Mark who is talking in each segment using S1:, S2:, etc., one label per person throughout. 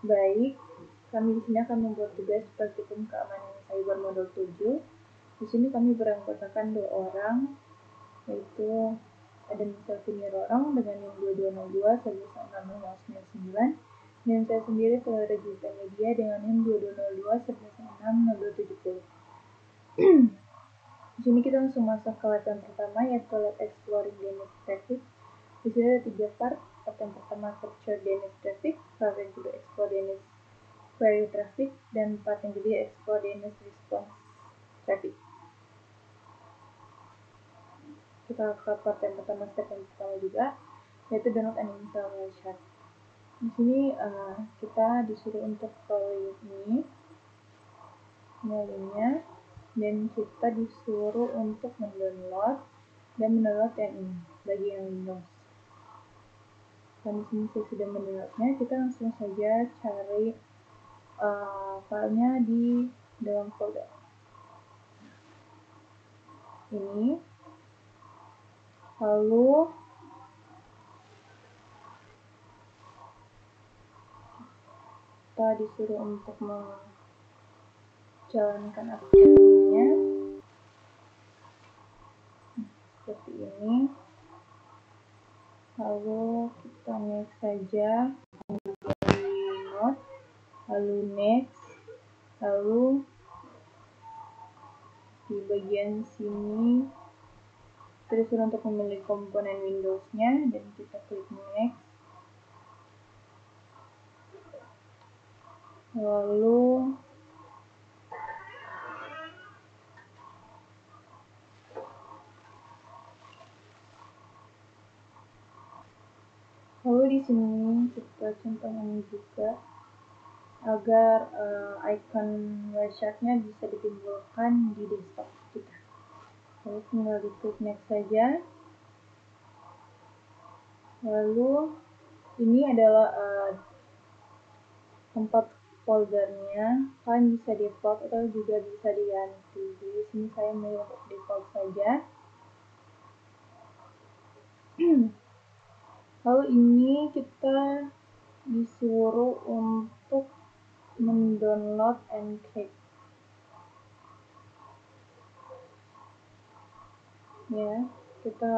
S1: Baik, kami di sini akan membuat tugas praktikum keamanan cyber modul 7. Di sini kami beranggotakan 2 orang, yaitu ada Mr. Rorong dengan NIM 2202 11699 dan saya sendiri telah register media dengan NIM 2202 1160270. Di sini kita langsung masuk ke latihan pertama, yaitu Lab Exploring DNS Traffic. Di sini ada 3 part. Part yang pertama Capture DNS Traffic, part yang kedua Explore DNS Query Traffic, dan part yang kedua Explore DNS Response Traffic. Kita ke part yang pertama, step yang pertama juga, yaitu download and install Wireshark. Di sini kita disuruh untuk follow ini linknya, dan kita disuruh untuk mendownload dan mendownload yang ini bagi yang Windows. Dan di sini saya sudah mendownloadnya. Kita langsung saja cari filenya di dalam folder ini. Lalu kita disuruh untuk menjalankan aplikasinya seperti ini. Lalu kita next saja, note, lalu next, lalu di bagian sini kita disuruh untuk memilih komponen Windows-nya dan kita klik next. Lalu di sini kita centangkan juga agar icon Wireshark-nya bisa ditimbulkan di desktop kita. Lalu tinggal diklik next saja. Lalu ini adalah tempat foldernya. Kalian bisa default atau juga bisa diganti. Di sini saya memilih untuk default saja. Lalu ini kita disuruh untuk mendownload Encrypt. Ya, kita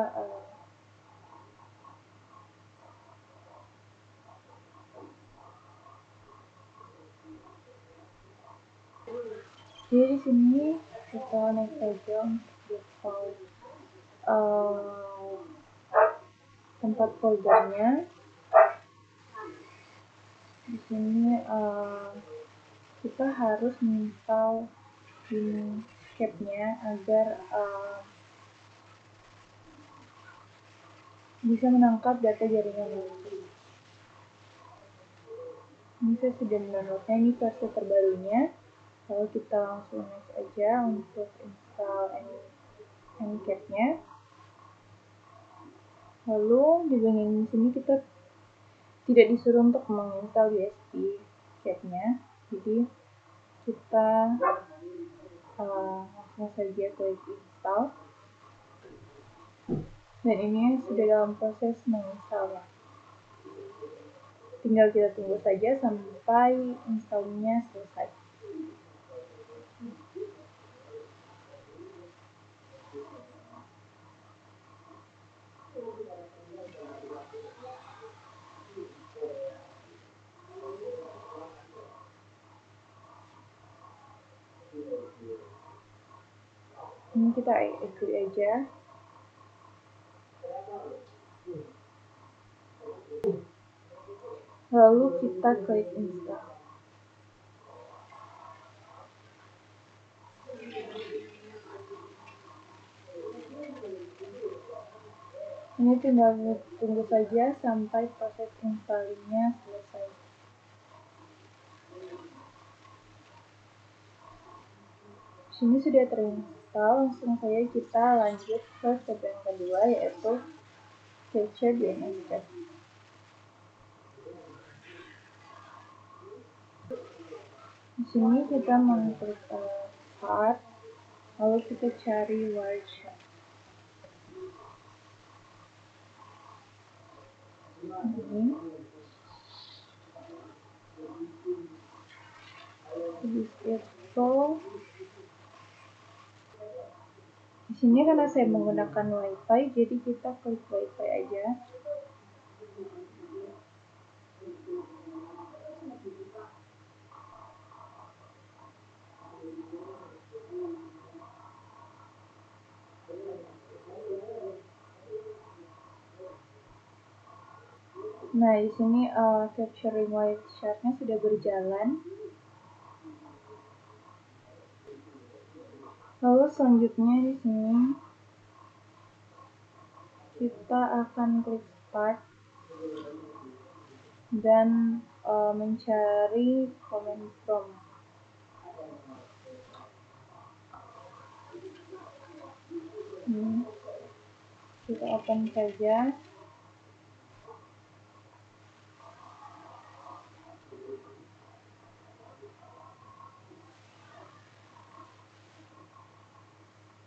S1: jadi di sini kita naik saja untuk default tempat foldernya. Di sini kita harus install Encrypt-nya agar bisa menangkap data jaringan itu. Ini saya sudah mendownloadnya, ini versi terbarunya. Lalu kita langsung next aja untuk install Encrypt-nya. Lalu di bagian sini kita tidak disuruh untuk menginstal USB Cap-nya, jadi kita langsung saja klik install. Dan ini sudah dalam proses menginstal. Tinggal kita tunggu saja sampai installnya selesai. Ini kita agree aja. Lalu kita klik install. Ini tinggal tunggu saja sampai proses installingnya selesai. Sini sudah terinstall, langsung saja kita lanjut ke step yang kedua, yaitu Capture DNS Traffic. Di sini kita mengklik part, lalu kita cari Wireshark. Ini itu di sini karena saya menggunakan WiFi, jadi kita klik WiFi aja. Nah, di sini capturing white chart-nya sudah berjalan. Lalu selanjutnya di sini kita akan klik start dan mencari command prompt. Kita open saja.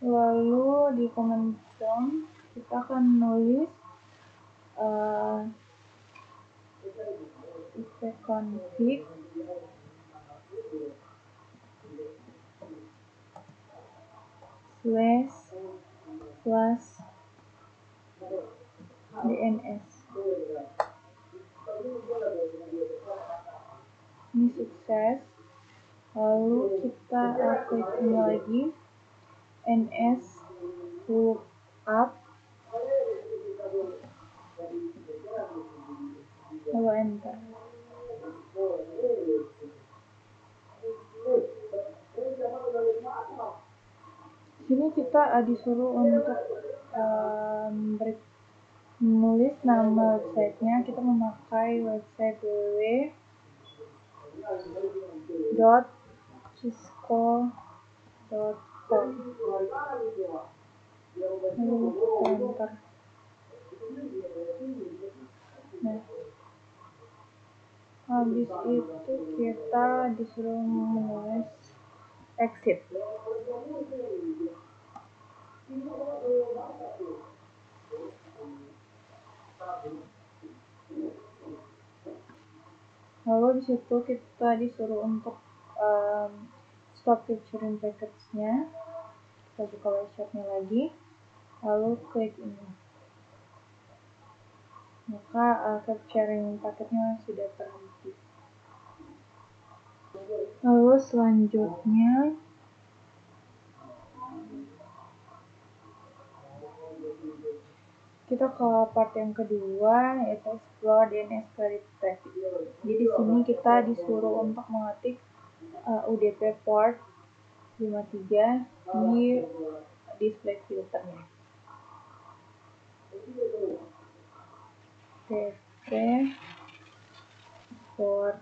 S1: Lalu di command prompt kita akan nulis ifconfig /dns. Ini sukses. Lalu kita klik ini lagi, ns lookup, lalu enter. Sini kita disuruh untuk menulis nama websitenya. Kita memakai website www.cisco.com. Lalu kita enter. Nah, habis itu kita disuruh menulis exit. Lalu di situ kita disuruh untuk stop capturing packets-nya. Kita buka website-nya lagi, lalu klik ini. Maka capturing paketnya sudah terhenti. Lalu selanjutnya kita ke part yang kedua, yaitu explore DNS query traffic. Jadi di sini kita disuruh untuk mengetik UDP port 53 di display filternya. UDP port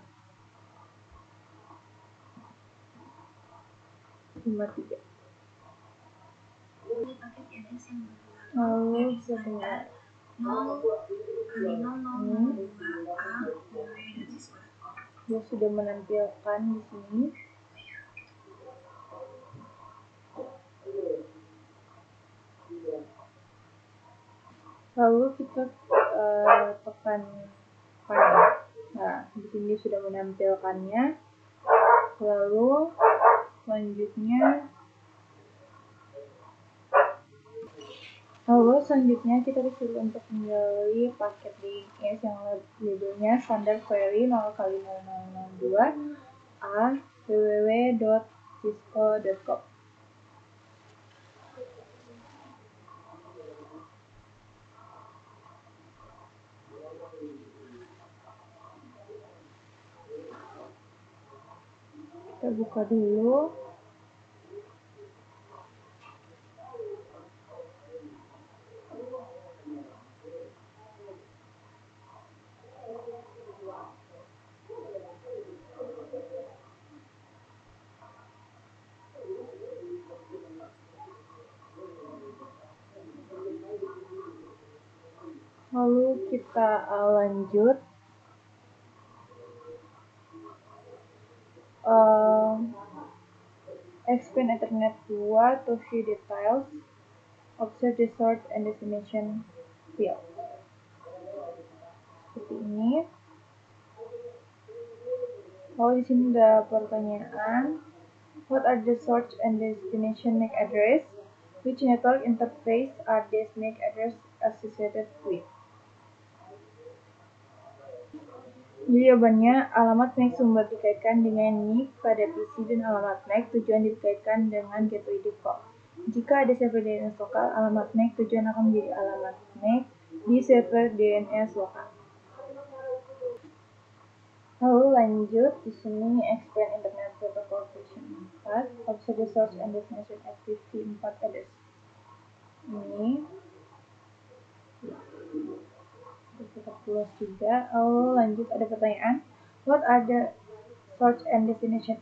S1: 53. Lalu setelah dia sudah menampilkan di sini. Lalu kita tekan panel. Nah, di sini sudah menampilkannya. Lalu selanjutnya kita disuruh untuk menjalani paket DNS yang labelnya standard query 0x0002 a www.cisco.com. Kita buka dulu. Lalu kita lanjut. Expand Ethernet 2 to view details. Observe the source and destination field. Seperti ini. Oh, di sini ada pertanyaan. What are the source and destination MAC address? Which network interface are these MAC address associated with? Jawabannya, alamat MAC sumber dikaitkan dengan NIC pada PC dan alamat MAC tujuan dikaitkan dengan gateway default. Jika ada server DNS lokal, alamat MAC tujuan akan menjadi alamat MAC di server DNS lokal. Lalu lanjut, di sini expand Internet Protocol version 4, observe the source and destination IPv4 address. Ini kita close juga. Lalu lanjut, ada pertanyaan. What are the source and destination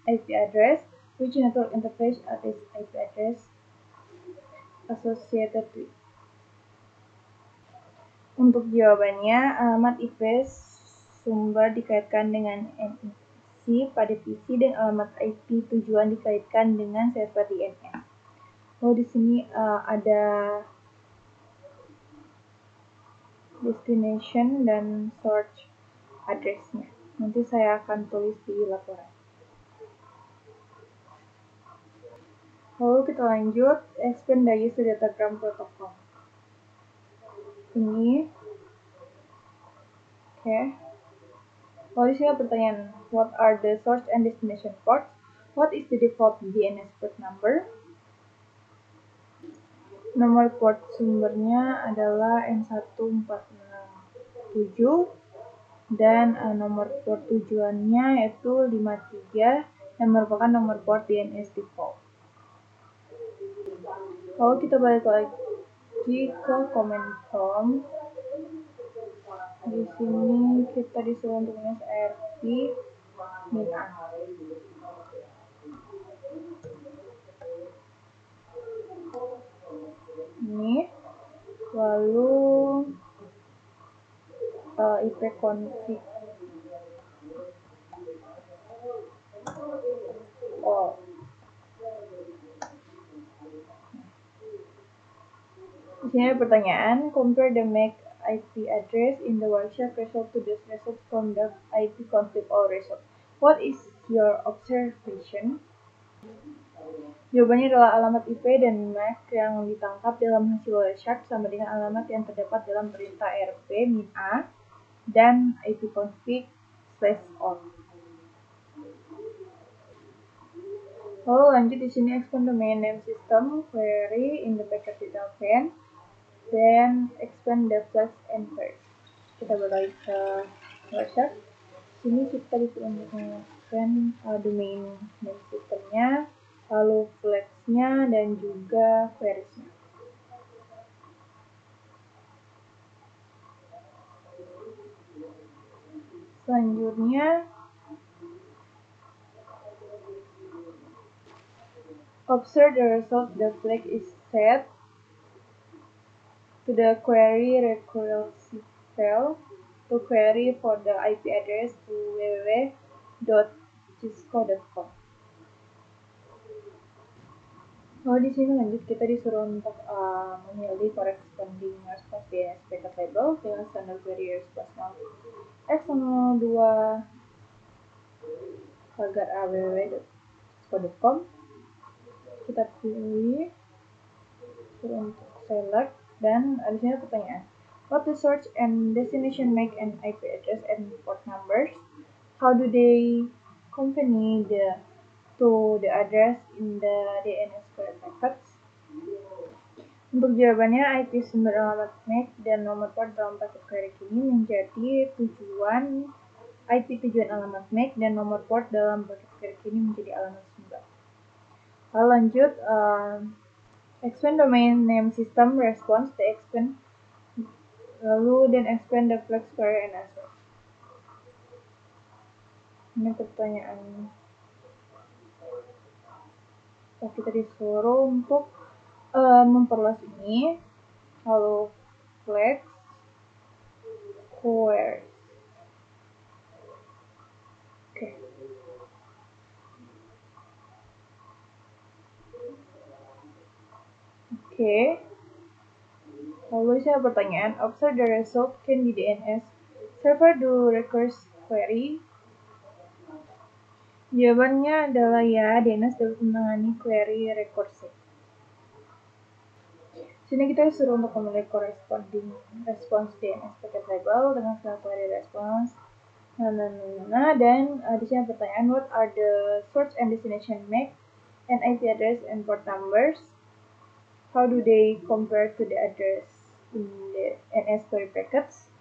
S1: IP address? Which network interface are these IP address associated with? Untuk jawabannya, alamat IP sumber dikaitkan dengan NIC pada PC dan alamat IP tujuan dikaitkan dengan server DNS. Lalu di sini ada destination dan source address-nya. Nanti saya akan tulis di laporan. Lalu kita lanjut, expand the user datagram protocol. Ini, oke. Lalu di sini ada pertanyaan, what are the source and destination ports? What is the default DNS port number? Nomor port sumbernya adalah N1467 dan nomor port tujuannya yaitu 53 yang merupakan nomor port DNS default. Lalu kita balik lagi ke command prompt. Di sini kita disuruh untuk menulis ARP -a. Ini lalu ipconfig Di sini ada pertanyaan, compare the MAC IP address in the workshop result to the result from the ipconfig all result. What is your observation? Jawabannya adalah alamat IP dan MAC yang ditangkap dalam hasil workshop sama dengan alamat yang terdapat dalam perintah rp -a dan ipconfig/all. Lalu lanjut di sini expand domain name system query in the packet detail pane, then expand the flex and query. Kita balik ke workshop. Sini kita disuruh untuk mengekspan domain name systemnya, lalu flex-nya dan juga queries-nya. Selanjutnya, observe the result. The flag is set to the query recursive cell to query for the IP address to www.cisco.com. Lalu di sini lanjut kita disuruh untuk memilih corresponding response DNS packet label dengan standard query response x02 agar www.cisco.com. Kita pilih, suruh untuk select, dan di sini pertanyaan. What the source and destination MAC and IP address and port numbers? How do they accompany to the address in the DNS query packets? Untuk jawabannya, IP sumber alamat MAC dan nomor port dalam paket query ini menjadi tujuan IP tujuan alamat MAC dan nomor port dalam paket query ini menjadi alamat sumber. Lalu lanjut, expand domain name system response to expand, lalu then expand the flex query and answer. Ini pertanyaan. Kita disuruh untuk memperluas ini, lalu flex query. Oke. Lalu saya pertanyaan, observe the result can be DNS server do recurse query Jawabannya adalah ya, DNS dapat menangani query recursive. Sini kita disuruh untuk memilih corresponding response DNS packet label dengan segala query response. Dan di sini pertanyaan, what are the source and destination MAC and IP address and port numbers? How do they compare to the address in the NS query packets?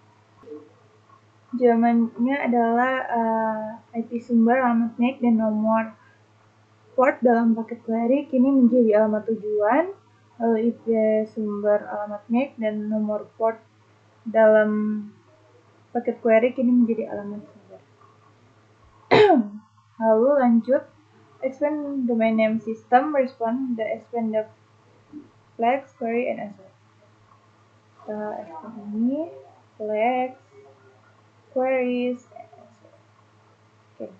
S1: Jawabannya adalah IP sumber, alamat MAC, dan nomor port dalam paket query kini menjadi alamat tujuan, lalu IP sumber, alamat MAC, dan nomor port dalam paket query kini menjadi alamat sumber. Lalu lanjut, expand domain name system, respond the expand the flags, query, and answer. Kita expand ini, flags, queries, and answer. Oke.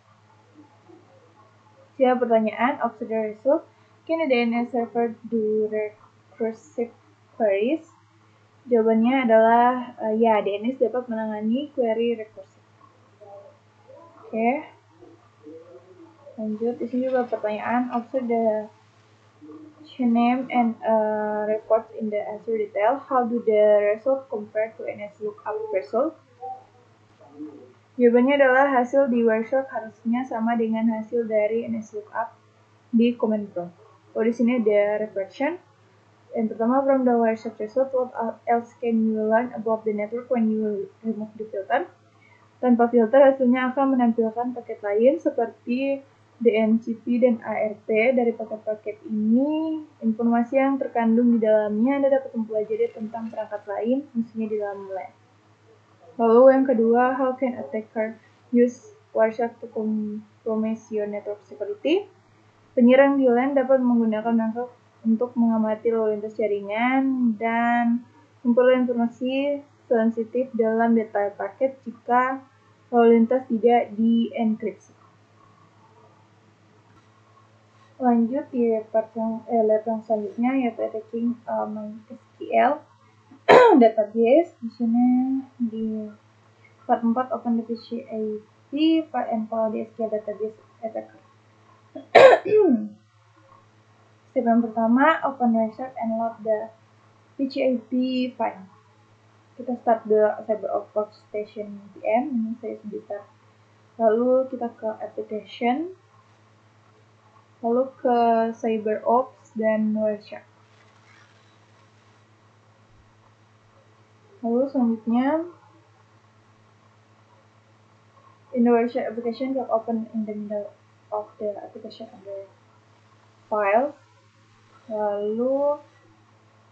S1: Siapa pertanyaan, observe the result. Can the DNS server do recursive queries? Jawabannya adalah ya, DNS dapat menangani query recursive. Oke. Lanjut, di sini juga pertanyaan, observe the name and reports in the answer detail. How do the result compare to NS lookup result? Jawabannya adalah hasil di Wireshark harusnya sama dengan hasil dari NS lookup di command prompt. Oh, di sini ada reflection. Yang pertama, from the Wireshark result, what else can you learn about the network when you remove the filter? Tanpa filter, hasilnya akan menampilkan paket lain seperti DNCP dan ARP. Dari paket-paket ini, informasi yang terkandung di dalamnya Anda dapat mempelajari tentang perangkat lain, misalnya di dalam LAN. Lalu yang kedua, how can attacker use Wireshark to compromise your network security? Penyerang di LAN dapat menggunakan Wireshark untuk mengamati lalu lintas jaringan dan memperoleh informasi sensitif dalam detail paket jika lalu lintas tidak dienkripsi. Lanjut di lab yang selanjutnya, yaitu attaching MySQL database. Di sini di part 4 open the PHP part and follow the SQL database attacker. Step yang pertama, open Wireshark and load the PHP file. Kita start the CyberOps Workstation VM, ini saya sudah. Lalu kita ke application, lalu ke CyberOps dan Wireshark. Lalu selanjutnya, in the Wireshark application, click open in the middle of the application under files. Lalu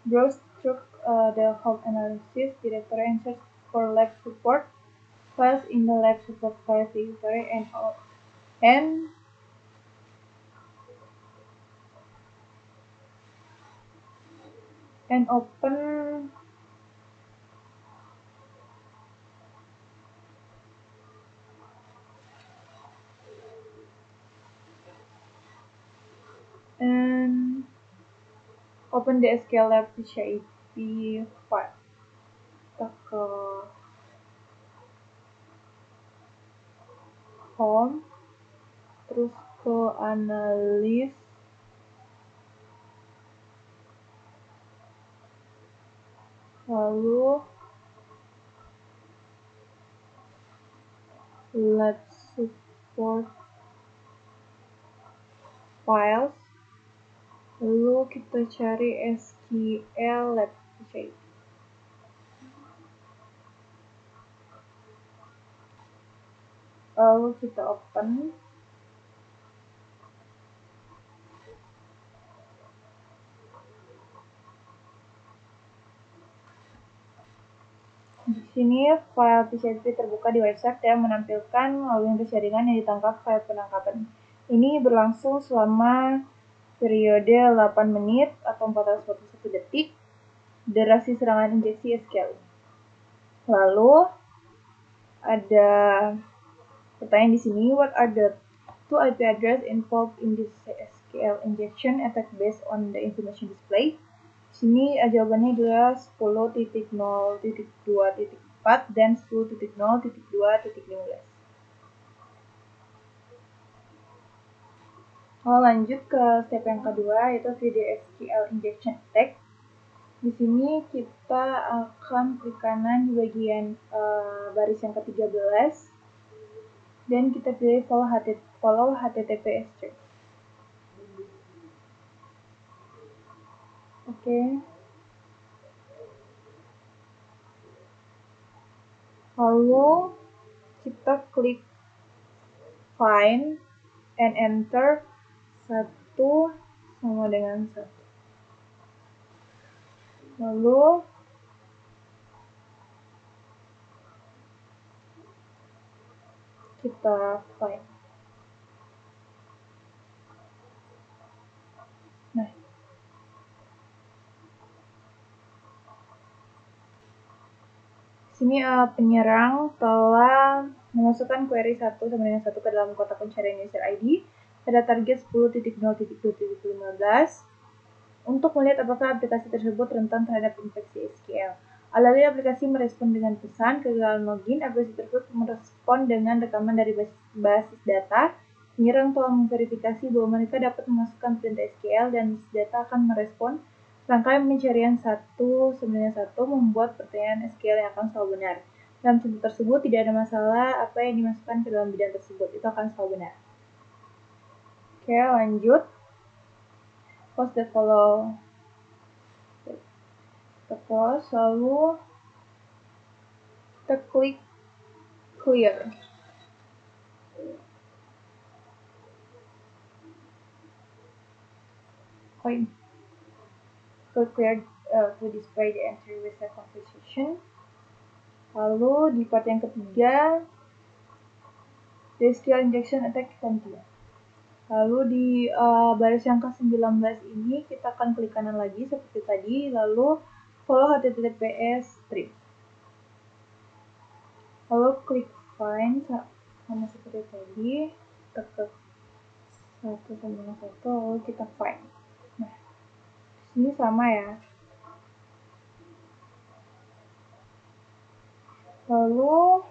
S1: browse through the home analysis directory and search for lab support files in the lab support files directory and open the SQL lab PHP file. Kita ke home, terus ke analis, lalu lab support files, lalu kita cari SQL lab PHP. Lalu kita open. Di sini file PHP terbuka di Wireshark dan menampilkan lalu lintas jaringan yang ditangkap file penangkapan. Ini berlangsung selama periode 8 menit atau 441 detik durasi serangan injeksi SQL. Lalu ada pertanyaan di sini, what are the two IP address involved in this SQL injection attack based on the information display? Di sini jawabannya adalah 10.0.2.4 dan 10.0.2.15. Lanjut ke step yang kedua, yaitu video SQL injection attack. Di sini kita akan klik kanan di bagian baris yang ke-13 dan kita pilih follow HTTPS string. Oke. Lalu kita klik find and enter 1 sama dengan 1. Lalu kita find. Nah, sini penyerang telah memasukkan query 1 sama dengan 1 ke dalam kotak pencarian user ID pada target 10.0.2.15 untuk melihat apakah aplikasi tersebut rentan terhadap infeksi SQL. Alih-alih aplikasi merespon dengan pesan kegagalan login, aplikasi tersebut merespon dengan rekaman dari basis data. Penyerang telah memverifikasi bahwa mereka dapat memasukkan perintah SQL dan basis data akan merespon rangkaian pencarian 1 sama 1 membuat pertanyaan SQL yang akan selalu benar. Dalam contoh tersebut tidak ada masalah apa yang dimasukkan ke dalam bidang tersebut, itu akan selalu benar. Oke, lanjut. Post that follow. Kita close, lalu kita klik clear. Klik clear to display the entry reset conversation. Lalu di part yang ketiga, the SQL injection attack continue. Lalu di baris yang ke-19 ini kita akan klik kanan lagi seperti tadi, lalu follow HTTPS string. Lalu klik find sama seperti tadi, tekan 1 sama 1, lalu kita find. Nah, ini sama ya. Lalu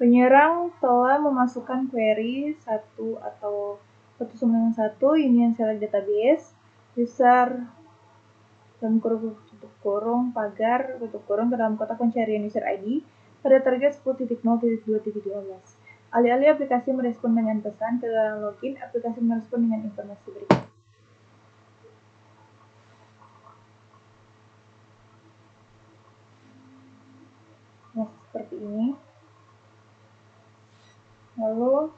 S1: penyerang telah memasukkan query 1 atau 1 sama dengan 1 union select database user dalam kurung tutup kurung pagar tutup kurung ke dalam kotak pencarian user ID pada target 10.0.2.15. Alih-alih aplikasi merespon dengan pesan ke dalam login, aplikasi merespon dengan informasi berikut. Nah, seperti ini. Lalu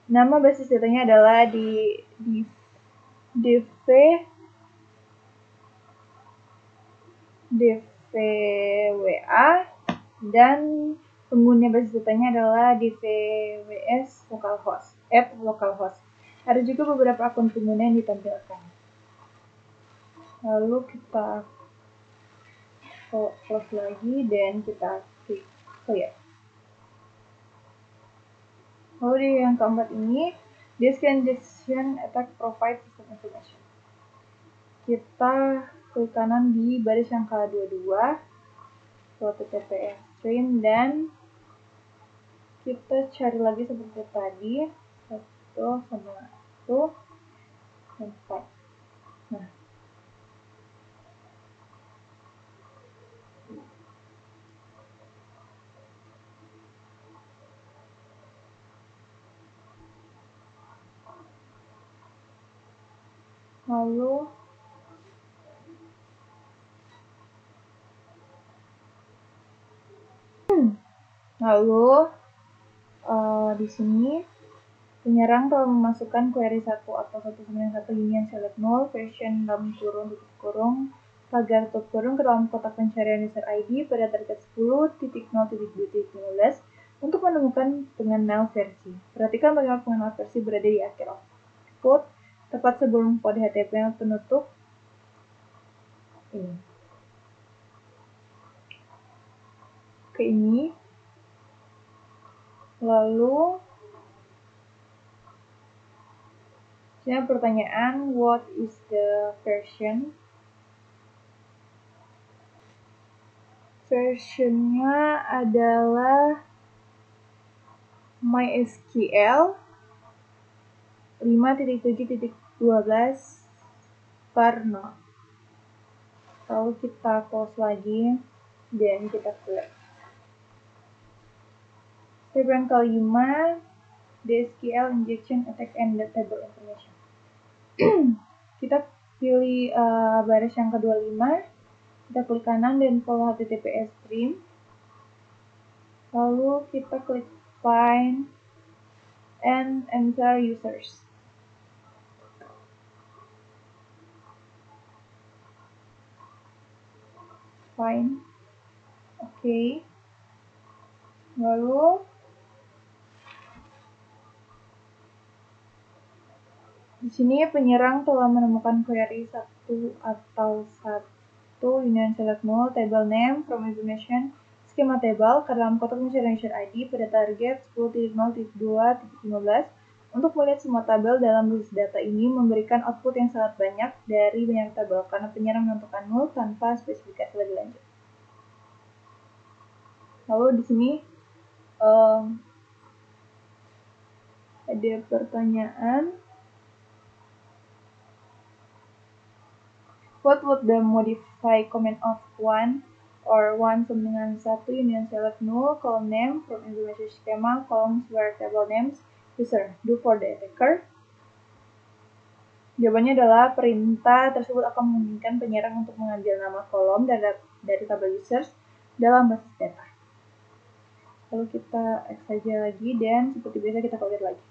S1: nama basis datanya adalah di DVWA dan pengguna basis datanya adalah DVWS localhost, localhost. Ada juga beberapa akun pengguna yang ditampilkan. Lalu kita close lagi dan kita klik clear. Lalu di yang keempat ini, disk injection attack provide system information. Kita klik kanan di baris yang ke-22, HTTPS string, dan kita cari lagi seperti tadi, 1 sama 1, dan find. Nah, lalu di sini penyerang telah memasukkan query 1 atau 1 sama 1 union select null version dalam kurung tutup kurung pagar tutup kurung ke dalam kotak pencarian user ID pada target 10.0.2.15 untuk menemukan pengenal versi. Perhatikan bagaimana pengenal versi berada di akhir output tepat sebelum kode HTML penutup ini. Ke ini. Lalu Ini pertanyaan, what is the version? Versionnya adalah MySQL 5.7.12 per 0. Lalu kita close lagi dan kita clear. Step yang kelima, the SQL injection attack and the table information. Kita pilih baris yang ke-25, kita klik kanan dan follow HTTPS stream. Lalu kita klik find and enter users. Find. Oke. Lalu di sini penyerang telah menemukan query 1 atau 1 union select null table name from information skema table ke dalam kotak pencarian user ID pada target 10.0.2.15. Untuk melihat semua tabel dalam list data ini memberikan output yang sangat banyak dari banyak tabel karena penyerang menentukan null tanpa spesifikasi lebih lanjut. Lalu di sini ada pertanyaan. What would the modify comment of 1 or 1 sama dengan 1 union select null column name from information schema columns where table names user do for the attacker? Jawabannya adalah perintah tersebut akan memungkinkan penyerang untuk mengambil nama kolom dari tabel users dalam basis data. Lalu kita X saja lagi dan seperti biasa kita clear lagi.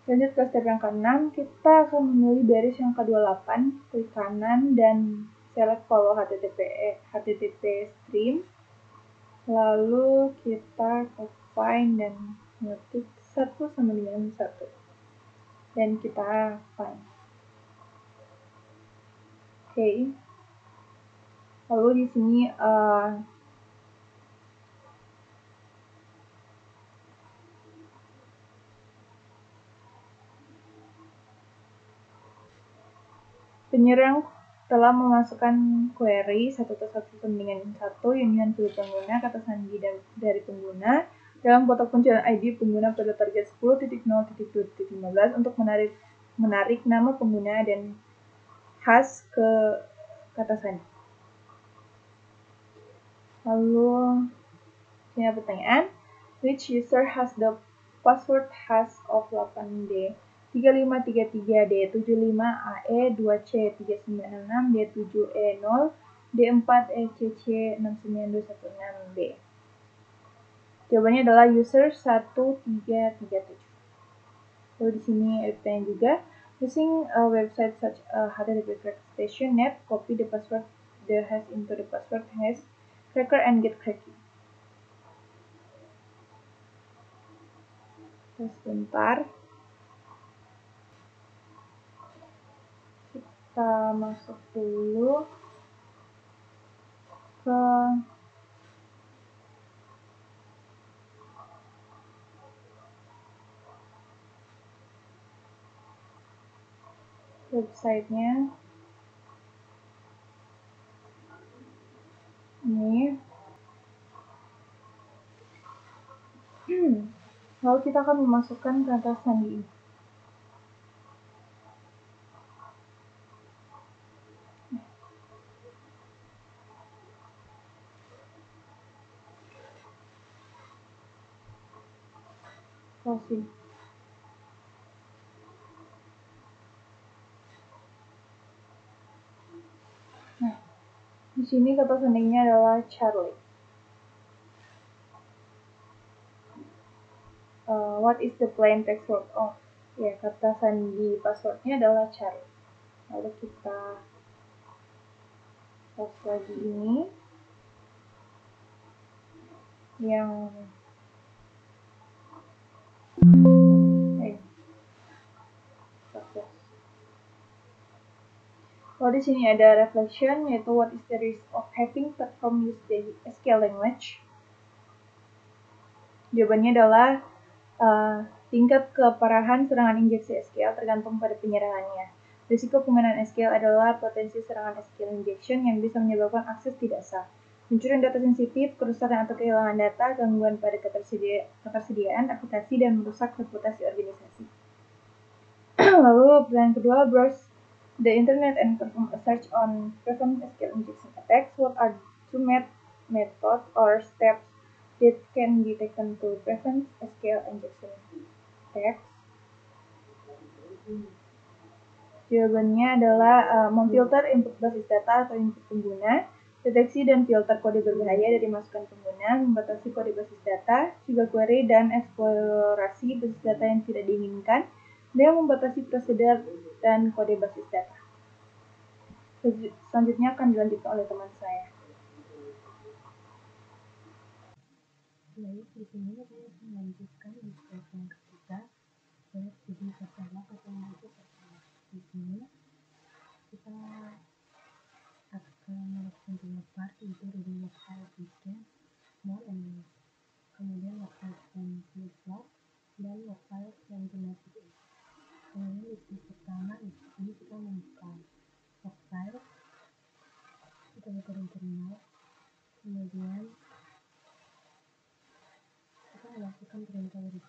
S1: Lanjut ke step yang ke-6, kita akan memilih baris yang ke-28, klik kanan dan select follow HTTP stream. Lalu kita find dan ngetik 1 sama dengan 1. Dan kita find. Oke. Lalu di sini penyerang telah memasukkan query 1 dengan 1 union field pengguna, kata sandi dari pengguna dalam kotak pencarian ID pengguna pada target 10.0.2.15 untuk menarik nama pengguna dan hash ke kata sandi. Lalu ini ada pertanyaan, which user has the password hash of 8D 3533D75AE2C3966D7E0 D4ECC69216B? Jawabannya adalah user 1337. Lalu di sini ada pertanyaan juga, using a website such as HTTP station net, copy the password the hash into the password hash cracker and get cracking. Sebentar. Kita masuk dulu ke websitenya. Ini. Lalu kita akan memasukkan kata sandi. Closing. Nah, di sini kata sandinya adalah Charlie. What is the plain text word of? Ya, kata sandi passwordnya adalah Charlie. Lalu kita close lagi ini yang Lalu di sini ada reflection, yaitu what is the risk of having platform use the SQL language? Jawabannya adalah Tingkat keparahan serangan injeksi SQL tergantung pada penyerangannya. Risiko penggunaan SQL adalah potensi serangan SQL injection yang bisa menyebabkan akses tidak sah, pencurian data sensitif, kerusakan atau kehilangan data, gangguan pada ketersediaan aplikasi, dan merusak reputasi organisasi. Lalu pertanyaan kedua, browse the internet and perform a search on prevent SQL injection attacks. What are two methods or steps that can be taken to prevent SQL injection attacks? Jawabannya adalah memfilter input basis data atau input pengguna, deteksi dan filter kode berbahaya dari masukan pengguna, membatasi kode basis data, juga query dan eksplorasi basis data yang tidak diinginkan, dan membatasi prosedur dan kode basis data. Selanjutnya akan dilanjutkan oleh teman saya.
S2: Baik, di sini saya akan melanjutkan diskusi yang ketiga, yaitu studi pertama pertama itu pertama. Di sini kita akan melakukan 3 part, yaitu reading website application, more and more. Kemudian website and flip-flop, dan website yang genetik. Kemudian di sini pertama, di sini kita membuka website, kita buka internet, kemudian kita melakukan perintah read.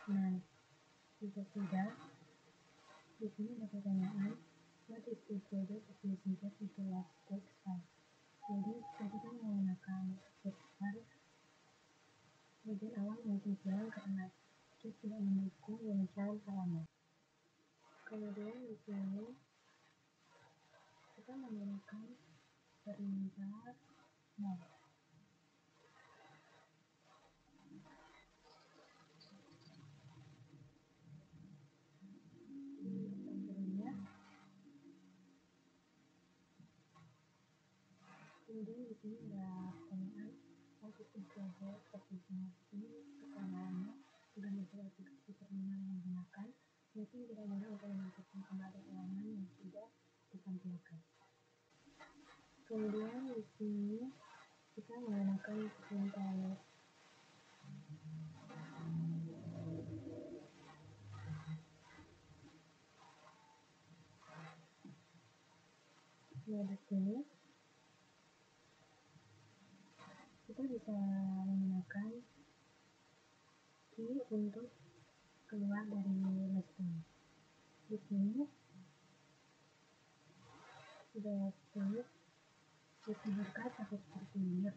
S2: Nah, jika sudah, di sini ada pertanyaan, what is the product of using text into large text file? Jadi kita menggunakan text file, kemudian awal mungkin hilang karena kita tidak mendukung pemecahan halaman. Kemudian di sini kita menggunakan perintah more. Kemudian di sini ada pertanyaan, what is the product of using ini? Pertanyaannya sudah menjadi aplikasi terminal yang menggunakan, mungkin tidak mudah untuk memasukkan kembali halaman yang sudah ditampilkan. Kemudian di sini kita menggunakan perintah let. Nah, di sini kita bisa menggunakan key untuk keluar dari listing. Di sini sudah tulis dibuka sampai seperti ini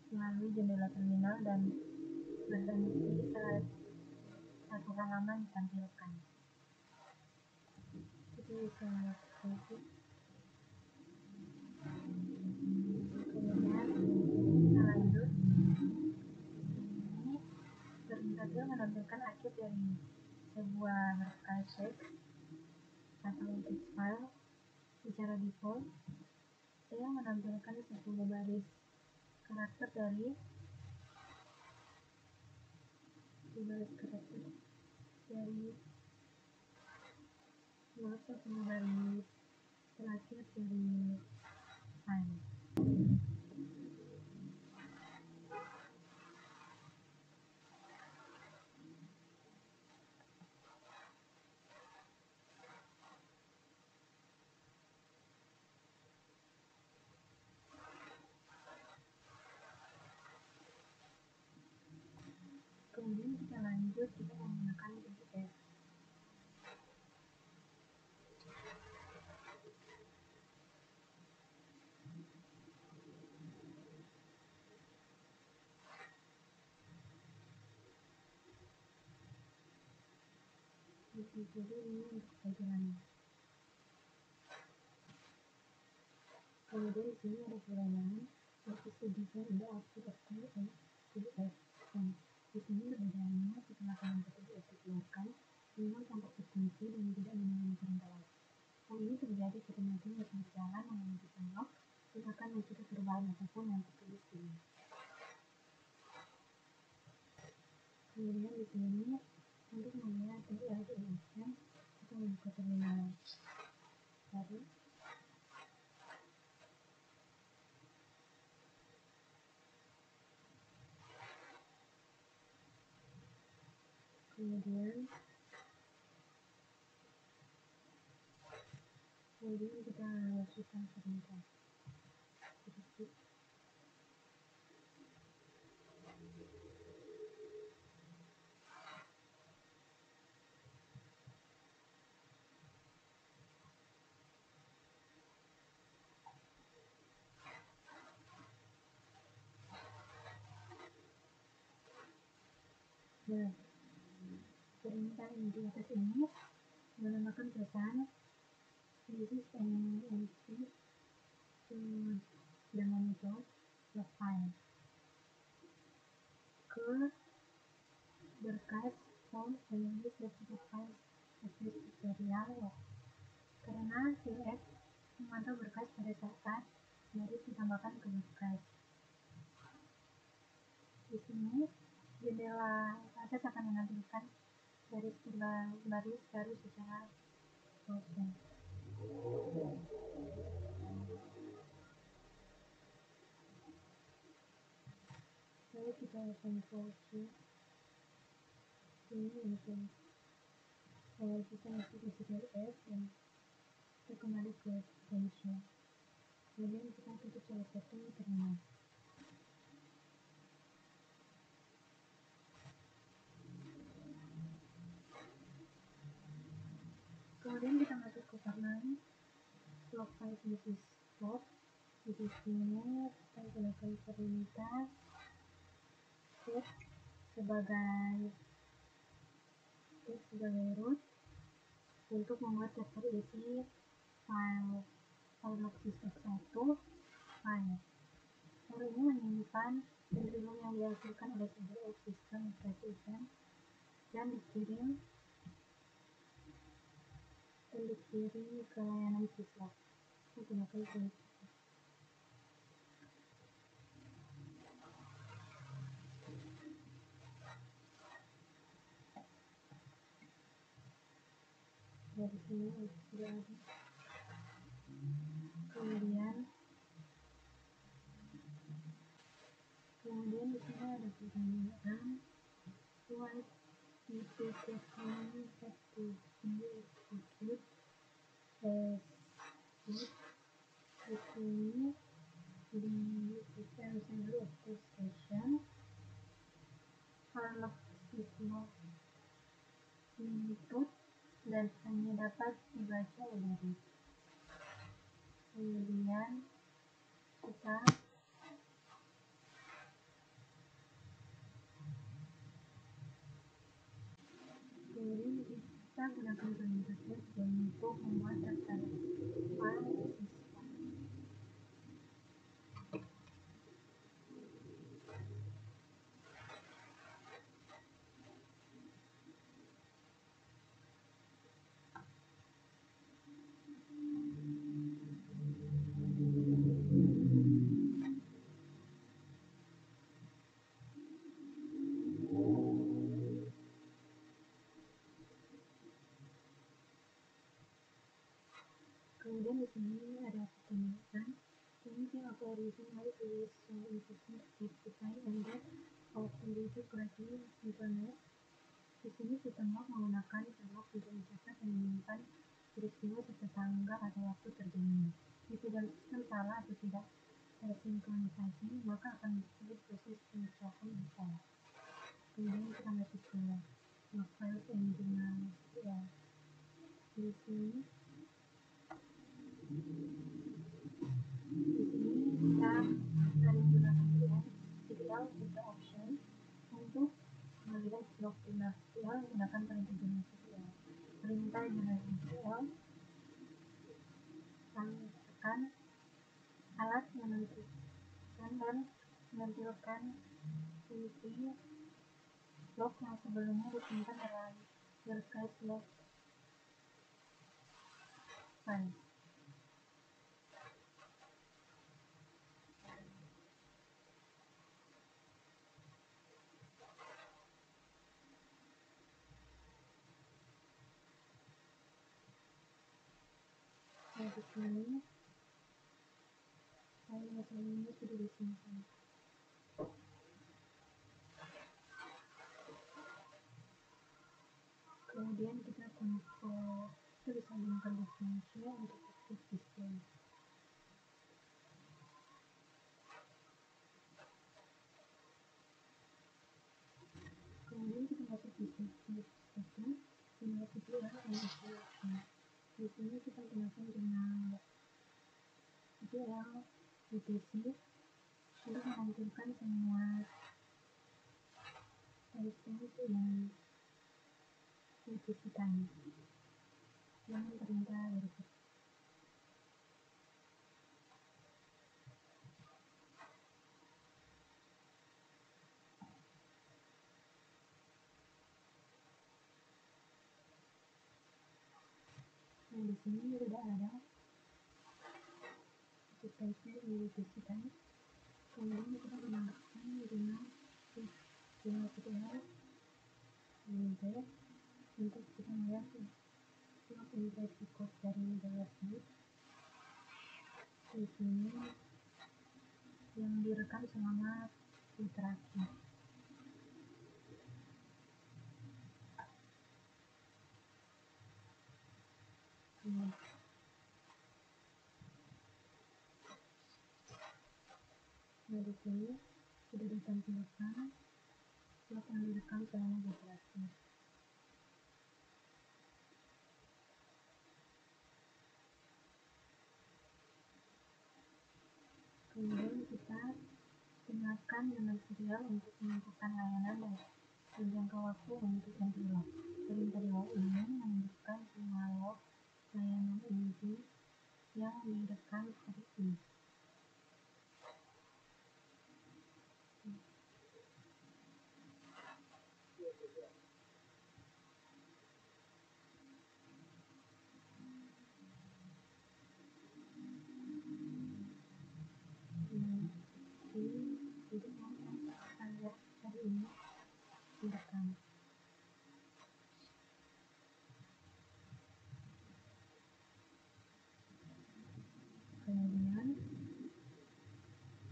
S2: melalui jendela terminal dan berhenti saat satu halaman ditampilkan. Kita bisa melakukan itu. Kemudian kita lanjut. Ini perintah menampilkan akhir dari sebuah archive text atau text file secara default. Saya menampilkan 10 baris karakter dari baris terakhir dari file. Kemudian kita lanjut, kita menggunakan PDF. Jadi ini untuk pelajarannya. Kemudian di sini ada pertanyaan, what is the difference in the output of text and PDF? Di sini perbedaannya setelah kalian PDF dikeluarkan, memang tampak terkunci dan tidak menyalahkan perintah lagi. Hal ini terjadi ketika masih berjalan mengambil log dan akan mencari perubahan apapun yang tertulis di sini. Kemudian di sini untuk melihat TLD in action, kita membuka terminal baru. kemudian kita masukkan perintah sedikit. Nah, perintah yang di atas ini menambahkan pesan this is an entry to the monitor log file ke berkas form and list the files of this tutorial log. Karena CF memantau berkas pada saat garis ditambahkan ke berkas. Di sini jendela atas akan menampilkan garis baru secara Gaussian. Lalu kita Ctrl C ini untuk kita masuk ke CTRL dan kita kembali ke Gaussian. Kemudian kita tutup salah satu terminal. Kemudian kita masuk ke command log file basis log. Di sini kita gunakan perintah set sebagai root untuk membuat daftar isi file log sys1 file. File ini menyimpan penerimaan yang dihasilkan oleh sebuah sistem operation dan dikirim ke layanan syslog menggunakan perintah. Dari sini sudah ada. Kemudian di sini ada pertanyaan, what notification have to be executed as good. Di sini di assembly of the station log syslog input dan hanya dapat dibaca oleh root. Kemudian kita gunakan perintah set untuk membuat daftar file syslog. Kemudian di sini ada pertanyaan, anything of a reason why it is so important to define and get authority correctly synchronous. Di sini sistem log menggunakan log untuk mencatat dan menyimpan peristiwa serta tanggal atau waktu terjadinya. Jika sistem salah atau tidak tersinkronisasi, maka akan disebut proses pengecohan yang salah. Kemudian kita masuk ke log files and journal SQL. Di sini kita menggunakan SQL kita option untuk melihat log jurnal SQL menggunakan perintah jurnal SQL. Perintah jurnal SQL tekan alat menentukan dan menampilkan isi log yang sebelumnya disimpan dalam berkas log file. Di sini file sebelumnya sudah disimpan. Kemudian kita bisa gunakan differential untuk aktif display. Kemudian kita masuk di setting dan masuk di option. Di sini kita gunakan jurnal GL UTC untuk menampilkan semua timestamp yang UTC time dengan perintah berikut. Nah, di sini sudah ada timestamp UTC time. Kemudian kita menambahkan jurnal PTL untuk kita melihat log impresi code dari bawaslu. Di sini yang direkam selama interaksi. Nah, di sini sudah ditampilkan log yang direkam selama interaksi. Kemudian kita gunakan dengan serial untuk menentukan layanan dan jangka waktu untuk entry log. Perintah log ini menunjukkan semua log layanan inti yang direkam hari ini. Ini untuk standar hari ini direkam. Kemudian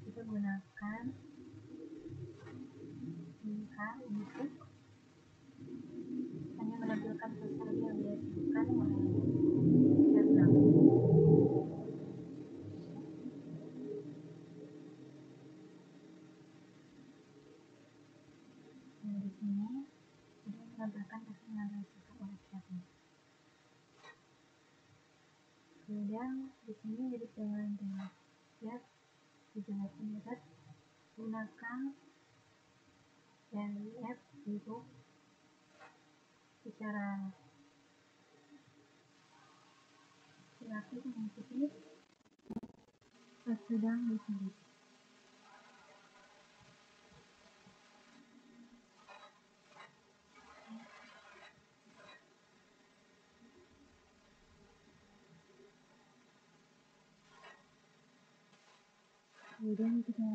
S2: kita gunakan lingkar untuk hanya menampilkan pasal yang diajukan oleh jurnal. Nah, di sini sudah menampilkan pasal yang diajukan oleh jurnal. Kemudian di sini jadi dengan ya dijelaskan juga gunakan LIF untuk secara gratis mengikuti pas sedang ditulis. Kemudian kita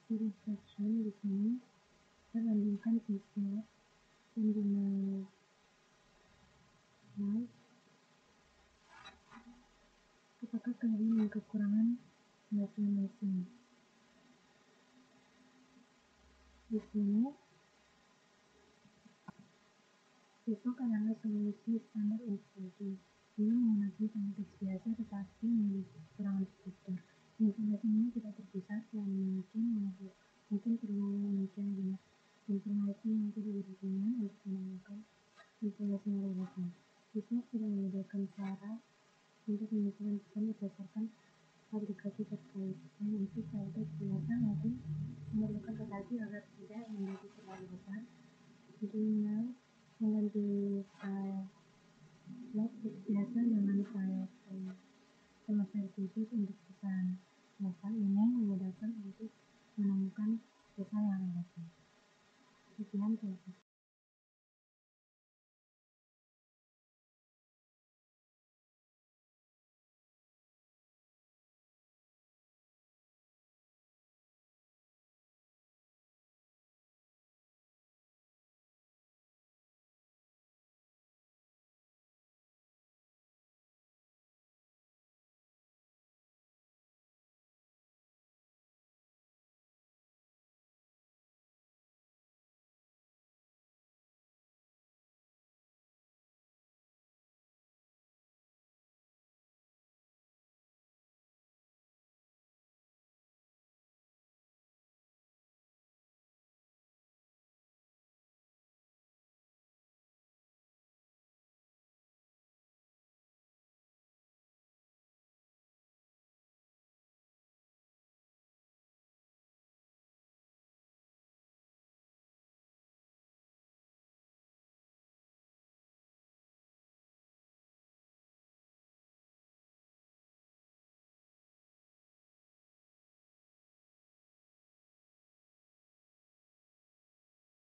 S2: pilih section di sini, kita bandingkan siswa dan jurnal live. Apakah kelebihan dan kekurangan masing-masing? Di sini besok adalah solusi standar untuk ini menggunakan konteks biasa tetapi memiliki kekurangan struktur. Informasi ini tidak terpusat dan mungkin perlu mencari banyak informasi yang tidak berhubungan untuk menemukan informasi yang relevan. Besok sudah menyediakan cara untuk menyimpulkan pesan berdasarkan aplikasi terkait. Selain itu, file teks biasa mungkin memerlukan rotasi agar tidak menjadi terlalu besar. Jurnal mengganti file log teks biasa dengan file sama file khusus untuk pesan. File ini memudahkan untuk menemukan pesan yang relevan. Sekian, terima kasih.